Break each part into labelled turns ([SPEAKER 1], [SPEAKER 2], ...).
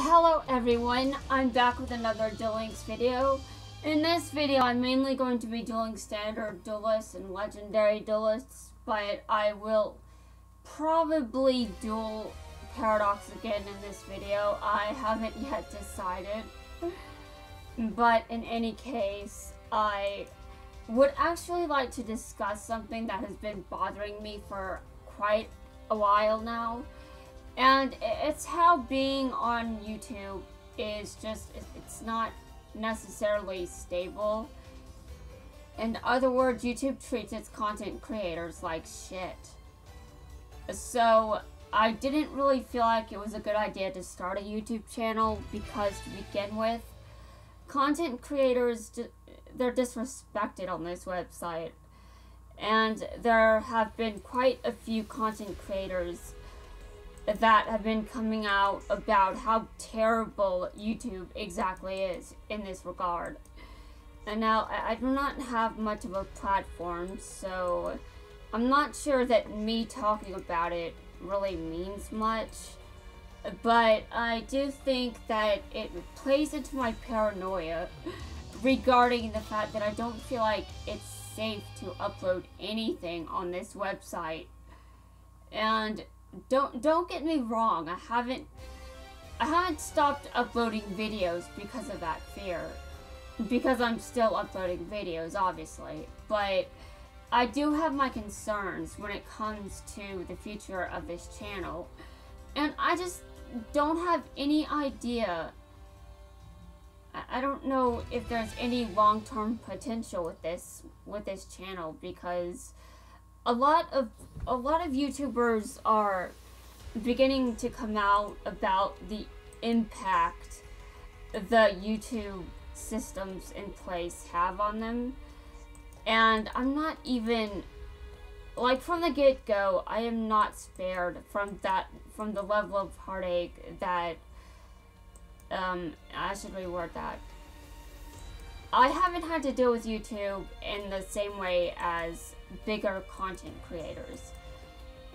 [SPEAKER 1] Hello everyone, I'm back with another Duel Links video. In this video, I'm mainly going to be dueling standard duelists and legendary duelists, but I will probably duel Paradox again in this video. I haven't yet decided, but in any case, I would actually like to discuss something that has been bothering me for quite a while now. And it's how being on YouTube is just, it's not necessarily stable. In other words, YouTube treats its content creators like shit. So I didn't really feel like it was a good idea to start a YouTube channel because, to begin with, content creators, they're disrespected on this website. And there have been quite a few content creators that have been coming out about how terrible YouTube exactly is in this regard. And now, I do not have much of a platform, so I'm not sure that me talking about it really means much. But I do think that it plays into my paranoia regarding the fact that I don't feel like it's safe to upload anything on this website. And don't get me wrong, I haven't stopped uploading videos because of that fear. Because I'm still uploading videos, obviously. But I do have my concerns when it comes to the future of this channel. And I just don't have any idea. I don't know if there's any long-term potential with this channel, because a lot of YouTubers are beginning to come out about the impact the YouTube systems in place have on them. And I'm not even, like, from the get-go, I am not spared from the level of heartache that, I should reword that. I haven't had to deal with YouTube in the same way as bigger content creators.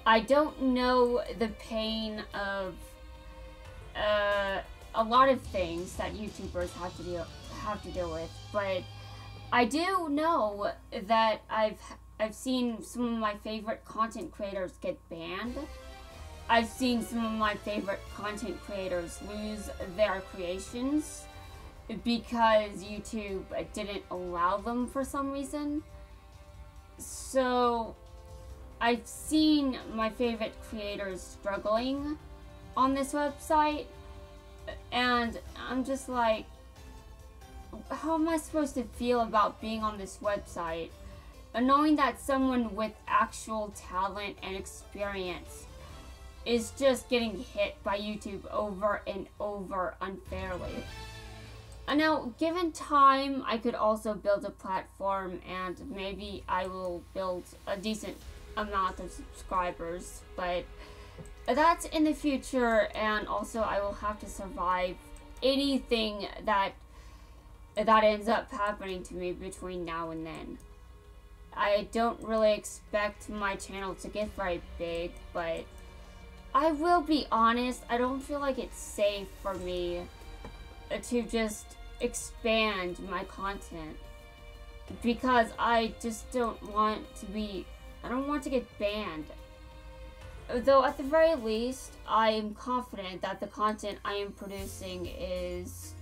[SPEAKER 1] I don't know the pain of a lot of things that YouTubers have to deal with, but I do know that I've seen some of my favorite content creators get banned. I've seen some of my favorite content creators lose their creations because YouTube didn't allow them for some reason. So I've seen my favorite creators struggling on this website, and I'm just like, how am I supposed to feel about being on this website and knowing that someone with actual talent and experience is just getting hit by YouTube over and over unfairly? And now, given time, I could also build a platform, and maybe I will build a decent amount of subscribers, but that's in the future, and also I will have to survive anything that ends up happening to me between now and then. I don't really expect my channel to get very big, but I will be honest, I don't feel like it's safe for me to just expand my content, because I just don't want to get banned. Though at the very least, I am confident that the content I am producing is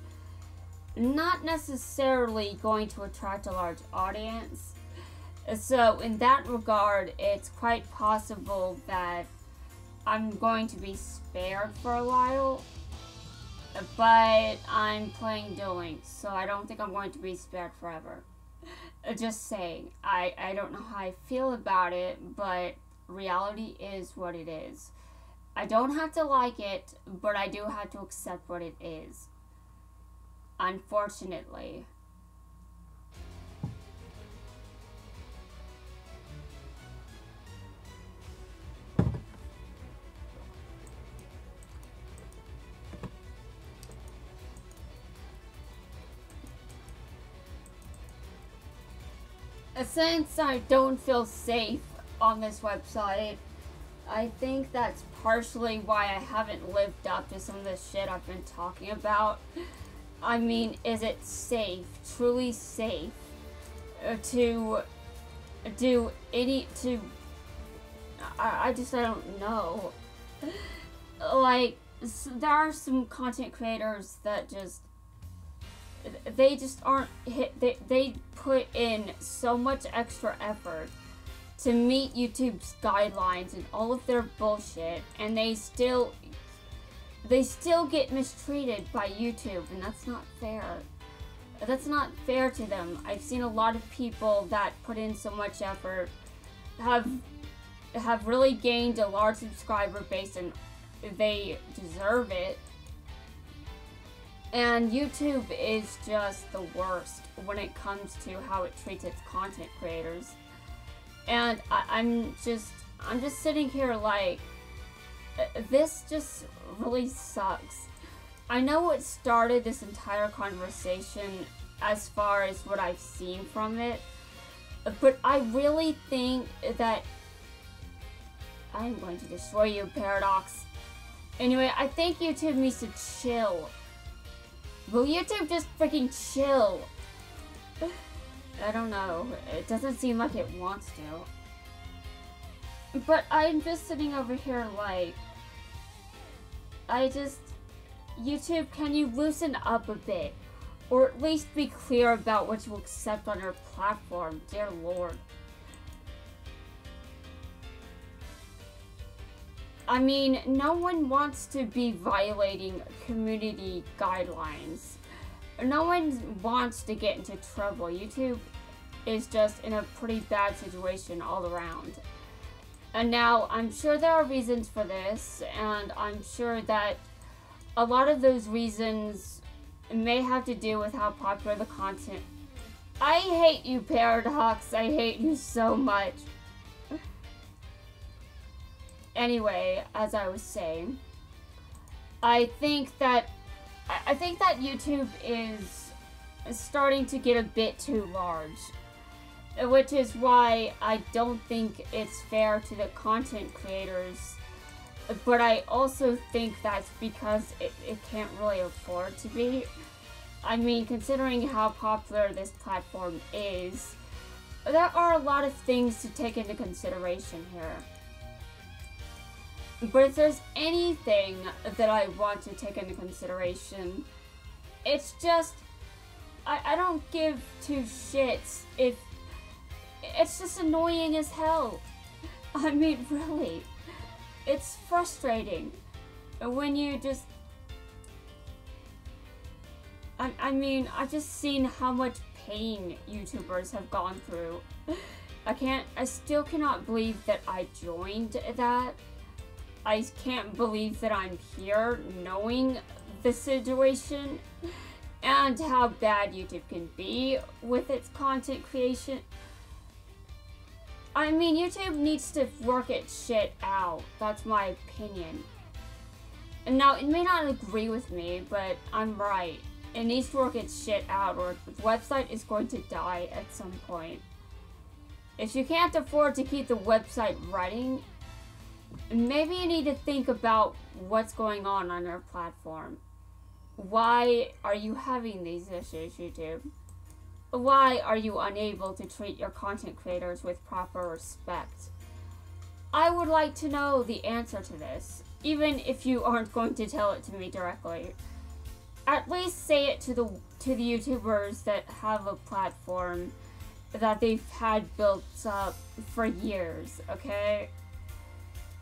[SPEAKER 1] not necessarily going to attract a large audience. So in that regard, it's quite possible that I'm going to be spared for a while. But I'm playing Duel Links, so I don't think I'm going to be spared forever. Just saying, I don't know how I feel about it, but reality is what it is. I don't have to like it, but I do have to accept what it is. Unfortunately. Since I don't feel safe on this website, I think that's partially why I haven't lived up to some of the shit I've been talking about. I mean, is it safe, truly safe, to do I don't know. Like, there are some content creators that they just aren't they put in so much extra effort to meet YouTube's guidelines and all of their bullshit, and they still get mistreated by YouTube, and that's not fair. That's not fair to them. I've seen a lot of people that put in so much effort have really gained a large subscriber base, and they deserve it. And YouTube is just the worst when it comes to how it treats its content creators. And I'm just sitting here like, this just really sucks. I know what started this entire conversation as far as what I've seen from it, but I really think that I'm going to destroy you, Paradox. Anyway, I think YouTube needs to chill. Will YouTube just freaking chill? I don't know. It doesn't seem like it wants to. But I'm just sitting over here like, YouTube, can you loosen up a bit? Or at least be clear about what you accept on your platform, dear Lord. I mean, no one wants to be violating community guidelines. No one wants to get into trouble. YouTube is just in a pretty bad situation all around. And now, I'm sure there are reasons for this, and I'm sure that a lot of those reasons may have to do with how popular the content. I hate you, Paradox. I hate you so much. Anyway, as I was saying, I think that YouTube is starting to get a bit too large, which is why I don't think it's fair to the content creators, but I also think that's because it can't really afford to be. I mean, considering how popular this platform is, there are a lot of things to take into consideration here. But if there's anything that I want to take into consideration, it's just, I don't give two shits if, it's just annoying as hell. I mean, really, it's frustrating when you just, I mean, I've just seen how much pain YouTubers have gone through. I still cannot believe that I joined that. I can't believe that I'm here knowing the situation and how bad YouTube can be with its content creation. I mean, YouTube needs to work its shit out. That's my opinion. And now, it may not agree with me, but I'm right. It needs to work its shit out, or the website is going to die at some point. If you can't afford to keep the website running, maybe you need to think about what's going on your platform. Why are you having these issues, YouTube? Why are you unable to treat your content creators with proper respect? I would like to know the answer to this, even if you aren't going to tell it to me directly. At least say it to the YouTubers that have a platform that they've had built up for years, okay?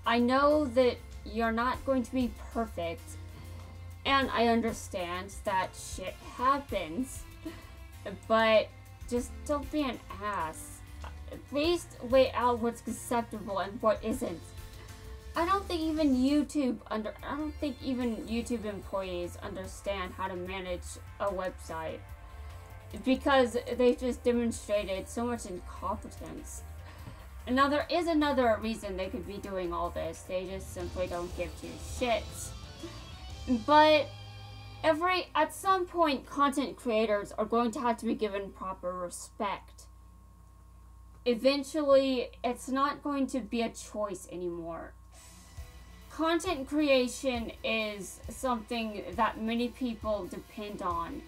[SPEAKER 1] I know that you're not going to be perfect, and I understand that shit happens, but just don't be an ass. At least lay out what's acceptable and what isn't. I don't think even YouTube employees understand how to manage a website, because they've just demonstrated so much incompetence. And now there is another reason they could be doing all this. They just simply don't give two shits. But at some point, content creators are going to have to be given proper respect. Eventually, it's not going to be a choice anymore. content creation is something that many people depend on.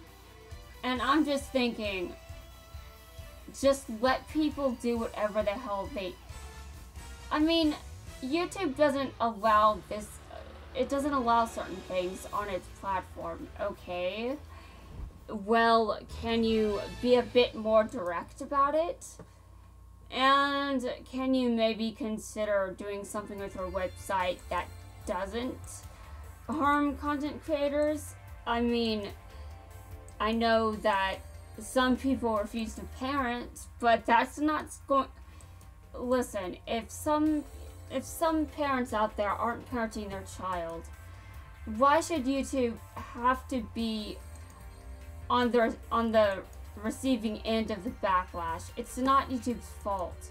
[SPEAKER 1] And I'm just thinking, just let people do whatever the hell they... I mean, YouTube doesn't allow this... It doesn't allow certain things on its platform, okay? Well, can you be a bit more direct about it? And can you maybe consider doing something with your website that doesn't harm content creators? I mean, I know that some people refuse to parent, but that's not going... Listen, if some parents out there aren't parenting their child, why should YouTube have to be on the receiving end of the backlash? It's not YouTube's fault.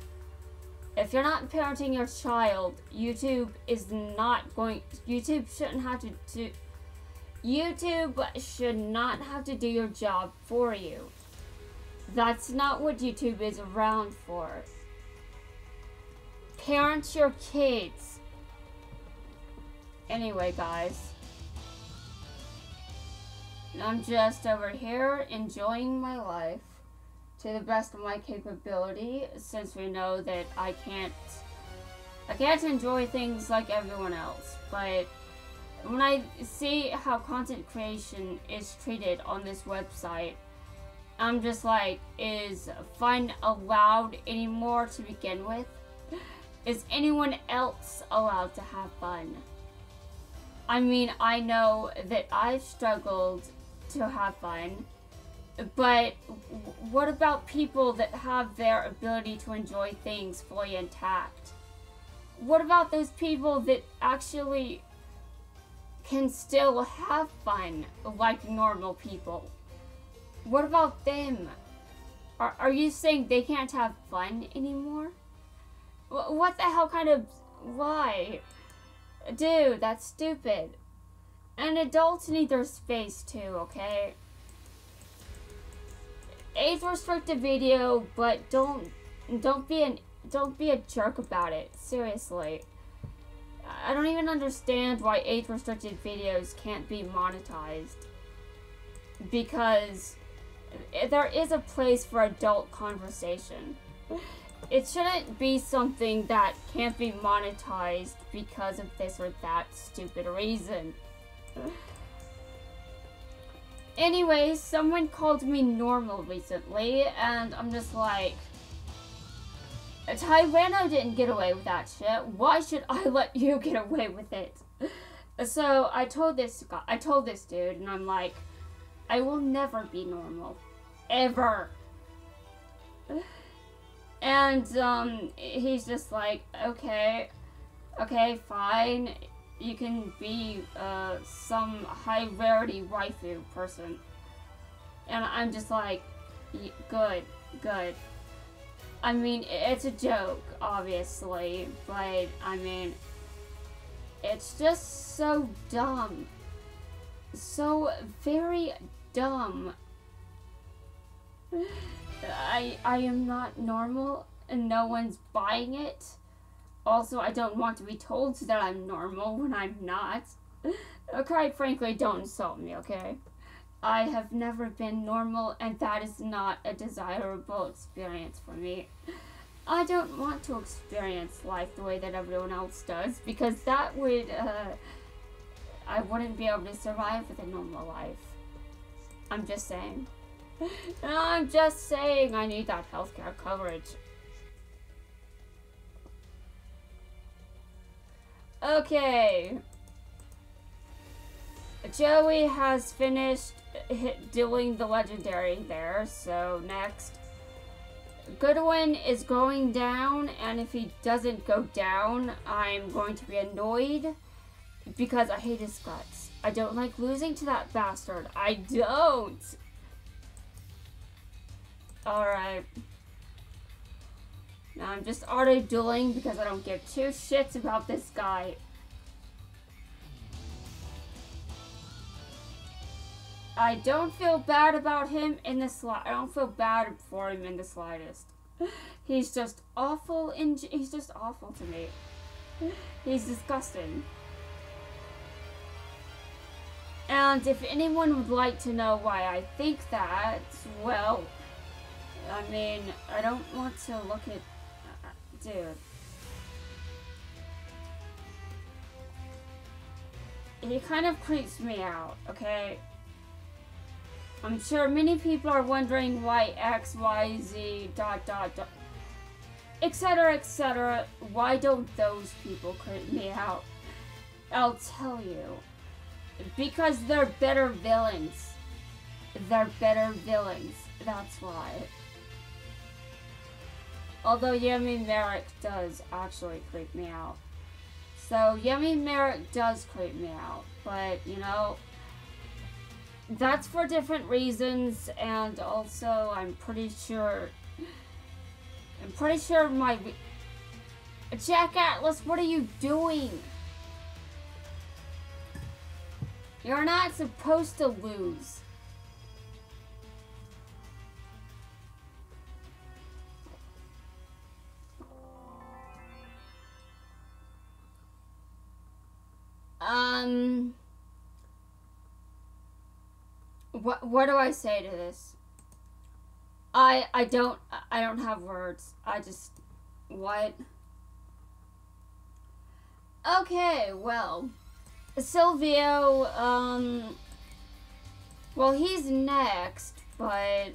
[SPEAKER 1] If you're not parenting your child, YouTube shouldn't have to do... YouTube should not have to do your job for you. That's not what YouTube is around for. Parent your kids. Anyway, guys. I'm just over here enjoying my life to the best of my capability, since we know that I can't enjoy things like everyone else. But when I see how content creation is treated on this website, I'm just like, is fun allowed anymore to begin with? Is anyone else allowed to have fun? I mean, I know that I've struggled to have fun, but what about people that have their ability to enjoy things fully intact? What about those people that actually can still have fun like normal people? What about them? Are you saying they can't have fun anymore? What the hell kind of... Why? Dude, that's stupid. And adults need their space too, okay? Age-restricted video, but don't be a jerk about it. Seriously. I don't even understand why age-restricted videos can't be monetized. Because there is a place for adult conversation. It shouldn't be something that can't be monetized because of this or that stupid reason. Anyways, someone called me normal recently, and I'm just like, Tyrano didn't get away with that shit. Why should I let you get away with it? So I told this dude, and I'm like, I will never be normal. Ever. And, he's just like, okay, fine, you can be, some high-rarity waifu person. And I'm just like, good. I mean, it's a joke, obviously, but, I mean, it's just so dumb. So very dumb. I am not normal, and no one's buying it. Also, I don't want to be told that I'm normal when I'm not. Quite frankly, don't insult me, okay? I have never been normal, and that is not a desirable experience for me. I don't want to experience life the way that everyone else does, because that would, I wouldn't be able to survive with a normal life. I'm just saying. I'm just saying I need that healthcare coverage. Okay. Joey has finished doing the legendary there, so next. Goodwin is going down, and if he doesn't go down, I'm going to be annoyed because I hate his guts. I don't like losing to that bastard. I don't. Alright. Now I'm just auto-dueling because I don't give two shits about this guy. I don't feel bad about him in the I don't feel bad for him in the slightest. He's just awful he's just awful to me. He's disgusting. And if anyone would like to know why I think that, well, I mean, I don't want to look at... dude. He kind of creeps me out, okay? I'm sure many people are wondering why X, Y, Z, ... etc., etc. Why don't those people creep me out? I'll tell you. Because they're better villains. They're better villains. That's why. Although Yummy Merrick does actually creep me out. So Yummy Merrick does creep me out. But, you know, that's for different reasons. And also, I'm pretty sure my... Jack Atlas, what are you doing? You're not supposed to lose. What do I say to this? I don't have words. I just... What? Okay, well... Silvio, well, he's next, but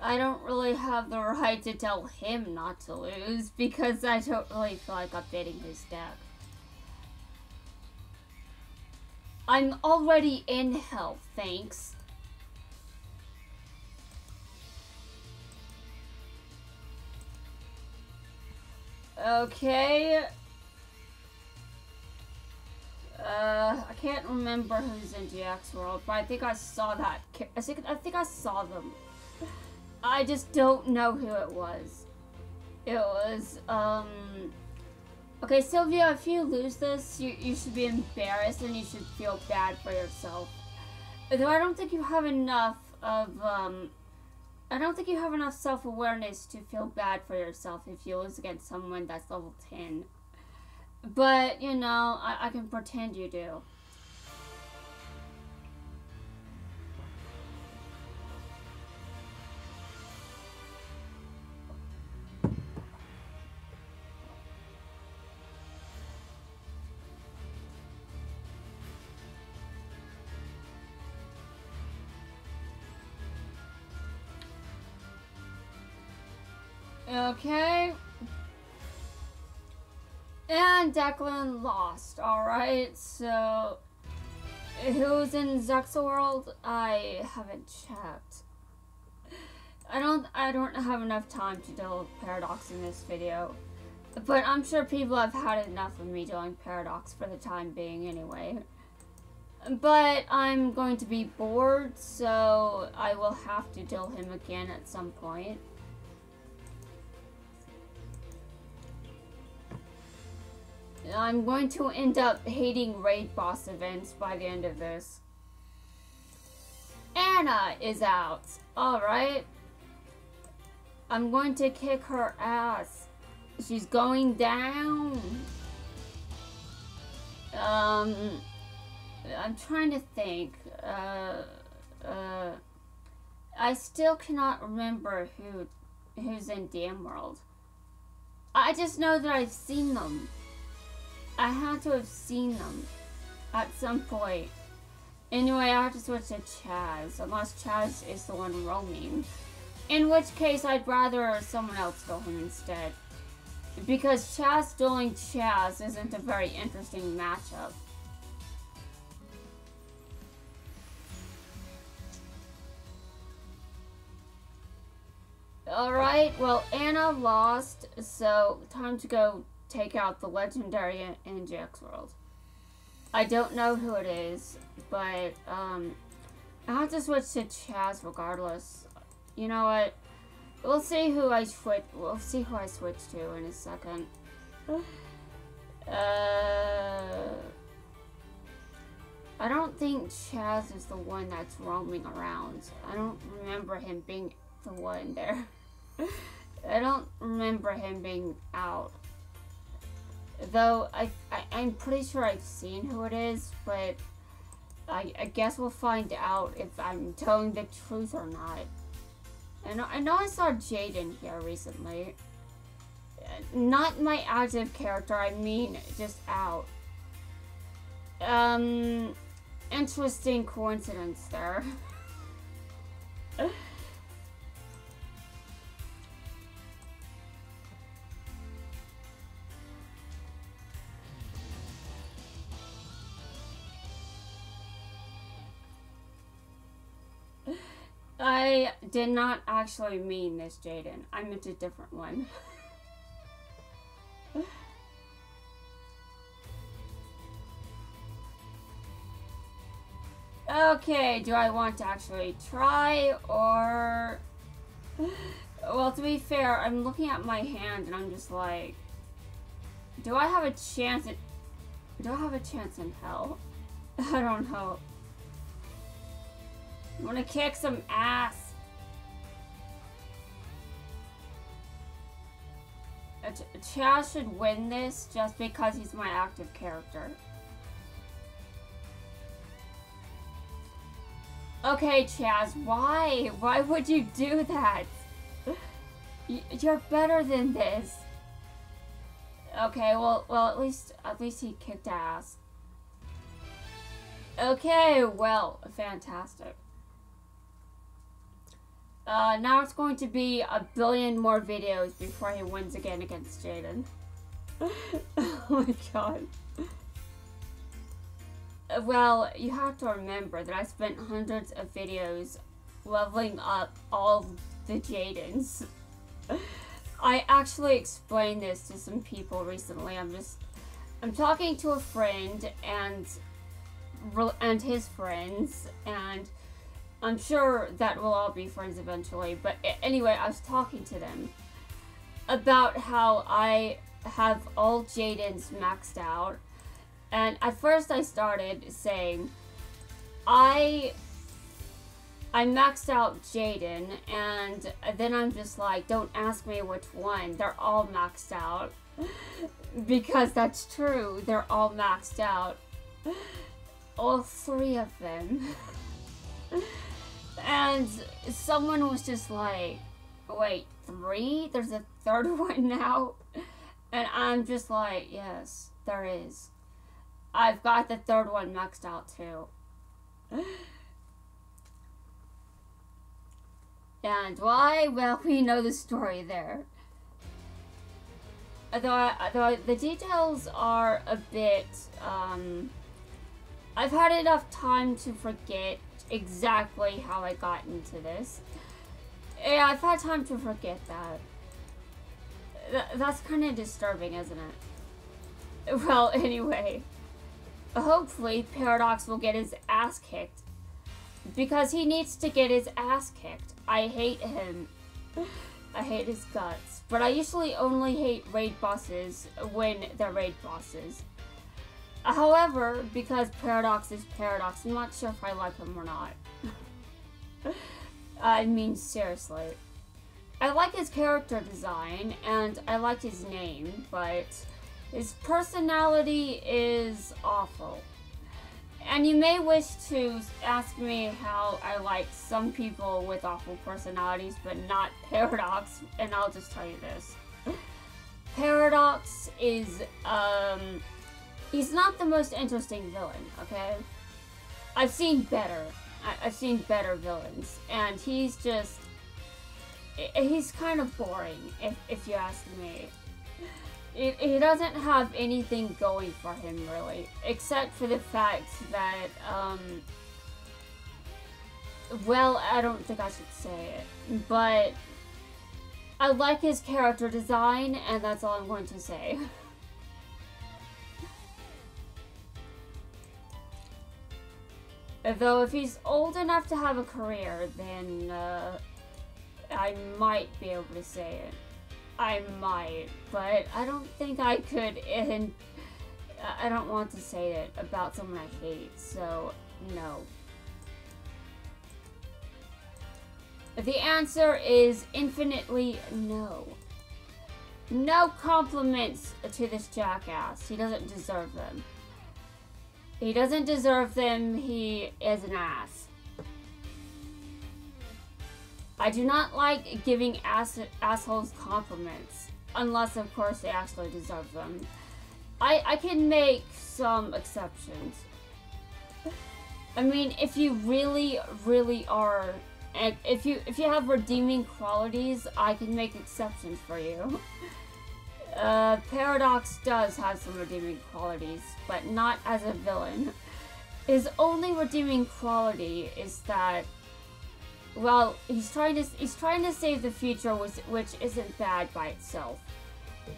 [SPEAKER 1] I don't really have the right to tell him not to lose because I don't really feel like updating his deck. I'm already in health, thanks. Okay. I can't remember who's in GX World, but I think I saw that. I think I saw them. I just don't know who it was. It was, okay, Sylvia, if you lose this, you should be embarrassed and you should feel bad for yourself. Though I don't think you have enough of, I don't think you have enough self-awareness to feel bad for yourself if you lose against someone that's level 10. But, you know, I can pretend you do. Okay. And Declan lost. Alright, so who's in Zexa World? I haven't checked. I don't have enough time to deal with Paradox in this video. But I'm sure people have had enough of me doing Paradox for the time being anyway. But I'm going to be bored, so I will have to deal him again at some point. I'm going to end up hating raid boss events by the end of this. Anna is out. Alright. I'm going to kick her ass. She's going down. I'm trying to think. I still cannot remember who's in DM World. I just know that I've seen them. I had to have seen them at some point. Anyway, I have to switch to Chazz, unless Chazz is the one roaming. In which case, I'd rather someone else go home instead. Because Chazz dueling Chazz isn't a very interesting matchup. Alright, well, Anna lost, so time to go take out the legendary in GX World. I don't know who it is, but I have to switch to Chazz regardless. You know what? We'll see who I switch. We'll see who I switch to in a second. I don't think Chazz is the one that's roaming around. I don't remember him being the one there. I don't remember him being out. Though I'm pretty sure I've seen who it is, but I guess we'll find out if I'm telling the truth or not. And I know I saw Jaden here recently. Not my active character, I mean just out. Interesting coincidence there. I did not actually mean this, Jaden. I meant a different one. Okay, do I want to actually try, or... Well, to be fair, I'm looking at my hand and I'm just like... Do I have a chance in... Do I have a chance in hell? I don't know. I'm gonna kick some ass. Chazz should win this just because he's my active character. Okay, Chazz, why? Why would you do that? You're better than this. Okay, well, at least he kicked ass. Okay, well, fantastic. Now it's going to be a billion more videos before he wins again against Jaden. Oh my god. Well, you have to remember that I spent hundreds of videos leveling up all the Jadens. I actually explained this to some people recently. I'm talking to a friend and his friends, and I'm sure that we'll all be friends eventually, but anyway, I was talking to them about how I have all Jadens maxed out, and at first I started saying, I maxed out Jaden, and then I'm just like, don't ask me which one, they're all maxed out, because that's true, they're all maxed out, all 3 of them. And someone was just like, wait, 3? There's a 3rd one now? And I'm just like, yes, there is. I've got the 3rd one maxed out too. And why? Well, we know the story there. Though the details are a bit, I've had enough time to forget exactly how I got into this. Yeah, I've had time to forget that. That's kind of disturbing, isn't it? Well, anyway. Hopefully, Paradox will get his ass kicked. Because he needs to get his ass kicked. I hate him. I hate his guts. But I usually only hate raid bosses when they're raid bosses. However, because Paradox is Paradox, I'm not sure if I like him or not. I mean, seriously. I like his character design, and I like his name, but his personality is awful. And you may wish to ask me how I like some people with awful personalities, but not Paradox, and I'll just tell you this. Paradox is, he's not the most interesting villain, okay? I've seen better. I've seen better villains, and he's just... He's kind of boring, if you ask me. He doesn't have anything going for him, really, except for the fact that, well, I don't think I should say it, but I like his character design, and that's all I'm going to say. Though if he's old enough to have a career, then I might be able to say it. I might, but I don't think I could, and I don't want to say it about someone I hate, so no. The answer is infinitely no. No compliments to this jackass. He doesn't deserve them. He doesn't deserve them. He is an ass. I do not like giving assholes compliments. Unless, of course, they actually deserve them. I can make some exceptions. I mean, if you really, really are... And if you have redeeming qualities, I can make exceptions for you. Paradox does have some redeeming qualities, but not as a villain. His only redeeming quality is that, well, he's trying to save the future, which isn't bad by itself.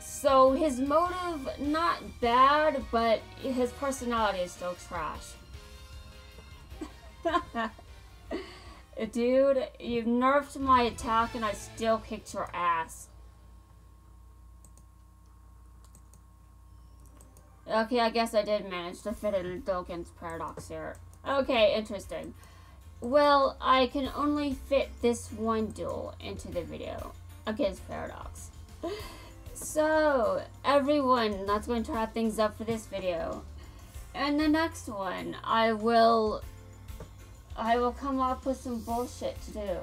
[SPEAKER 1] So his motive, not bad, but his personality is still trash. Dude, you've nerfed my attack and I still kicked your ass. Okay, I guess I did manage to fit in a duel against Paradox here. Okay, interesting. Well, I can only fit this one duel into the video against Paradox. So, everyone, that's going to wrap things up for this video. And the next one, I will come up with some bullshit to do.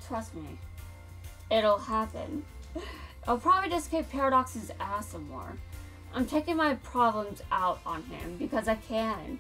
[SPEAKER 1] Trust me. It'll happen. I'll probably just kick Paradox's ass some more. I'm taking my problems out on him because I can.